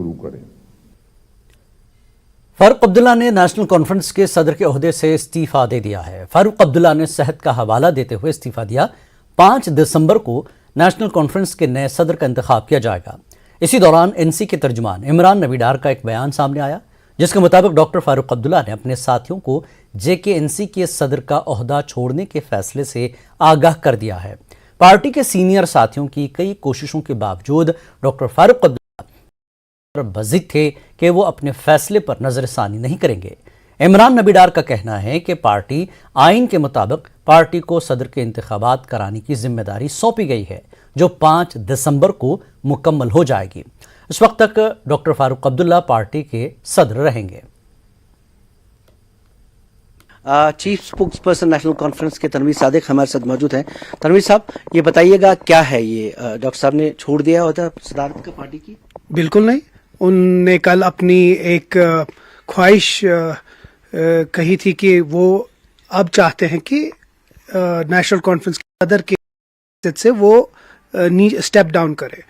शुरू करें। फारूक अब्दुल्ला ने नेशनल कॉन्फ्रेंस के सदर के ओहदे से इस्तीफा दे दिया है। फारूक अब्दुल्ला ने सेहत का हवाला देते हुए इस्तीफा दिया। 5 दिसंबर को नेशनल कॉन्फ्रेंस के नए सदर का इंतखाब किया जाएगा। इसी दौरान एनसी के तर्जुमान इमरान नबी डार का एक बयान सामने आया, जिसके मुताबिक डॉक्टर फारूक अब्दुल्ला ने अपने साथियों को JK-NC के सदर का ओहदा छोड़ने के फैसले से आगाह कर दिया है। पार्टी के सीनियर साथियों की कई कोशिशों के बावजूद डॉक्टर फारूक अब्दुल्ला बज़िद थे कि वो अपने फैसले पर नजरसानी नहीं करेंगे। इमरान नबी डार का कहना है कि पार्टी आइन के मुताबिक पार्टी को सदर के इंतखाबात कराने की जिम्मेदारी सौंपी गई है, जो 5 दिसंबर को मुकम्मल हो जाएगी। इस वक्त तक डॉक्टर फारूक अब्दुल्ला पार्टी के सदर रहेंगे। Chief spokes person national conference के तनवीर सादिक हमारे साथ मौजूद हैं। तनवीर साहब, ये बताइएगा क्या है ये डॉक्टर साहब ने छोड़ दिया होता सदारत का पार्टी की? बिल्कुल नहीं। उनने कल अपनी एक ख्वाहिश कही थी कि वो अब चाहते हैं कि नेशनल कॉन्फ्रेंस के सदर के से वो स्टेप डाउन करे।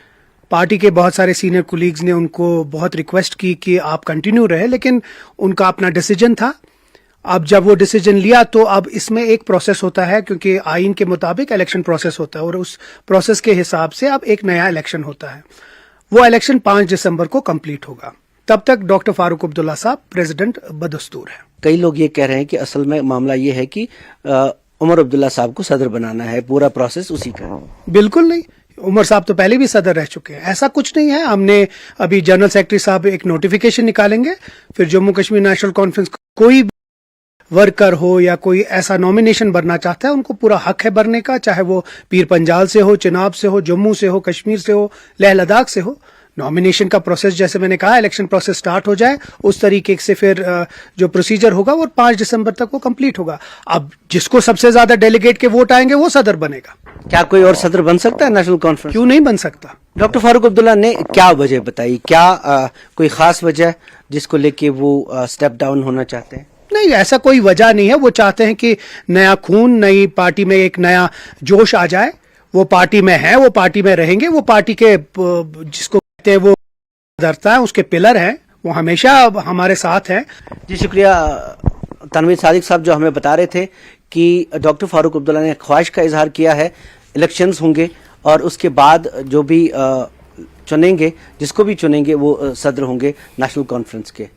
पार्टी के बहुत सारे सीनियर कोलीग्स ने उनको बहुत रिक्वेस्ट की कि आप कंटिन्यू रहे, लेकिन उनका अपना डिसीजन था। अब जब वो डिसीजन लिया तो अब इसमें एक प्रोसेस होता है, क्योंकि आइन के मुताबिक इलेक्शन प्रोसेस होता है और उस प्रोसेस के हिसाब से अब एक नया इलेक्शन होता है। वो इलेक्शन 5 दिसंबर को कंप्लीट होगा। तब तक डॉक्टर फारूक अब्दुल्ला साहब प्रेसिडेंट बदस्तूर है। कई लोग ये कह रहे हैं कि असल में मामला ये है कि उमर अब्दुल्ला साहब को सदर बनाना है, पूरा प्रोसेस उसी का है। बिल्कुल नहीं, उमर साहब तो पहले भी सदर रह चुके हैं, ऐसा कुछ नहीं है। हमने अभी जनरल सेक्रेटरी साहब एक नोटिफिकेशन निकालेंगे, फिर जम्मू कश्मीर नेशनल कॉन्फ्रेंस कोई वर्कर हो या कोई ऐसा नॉमिनेशन भरना चाहता है, उनको पूरा हक है भरने का, चाहे वो पीर पंजाल से हो, चिनाब से हो, जम्मू से हो, कश्मीर से हो, लेह लद्दाख से हो। नॉमिनेशन का प्रोसेस, जैसे मैंने कहा, इलेक्शन प्रोसेस स्टार्ट हो जाए उस तरीके से फिर जो प्रोसीजर होगा वो 5 दिसंबर तक वो कंप्लीट होगा। अब जिसको सबसे ज्यादा डेलीगेट के वोट आएंगे वो सदर बनेगा। क्या कोई और सदर बन सकता है नेशनल कॉन्फ्रेंस? क्यों नहीं बन सकता? डॉक्टर फारूक अब्दुल्ला ने क्या वजह बताई? क्या कोई खास वजह जिसको लेके वो स्टेप डाउन होना चाहते हैं? नहीं, ऐसा कोई वजह नहीं है। वो चाहते हैं कि नया खून, नई पार्टी में एक नया जोश आ जाए। वो पार्टी में है, वो पार्टी में रहेंगे। वो पार्टी के जिसको कहते हैं वो धरता है, उसके पिलर हैं, वो हमेशा हमारे साथ हैं। जी शुक्रिया तनवीर सादिक साहब, जो हमें बता रहे थे कि डॉक्टर फारूक अब्दुल्ला ने ख्वाहिश का इजहार किया है, इलेक्शंस होंगे और उसके बाद जो भी चुनेंगे, जिसको भी चुनेंगे वो सदर होंगे नेशनल कॉन्फ्रेंस के।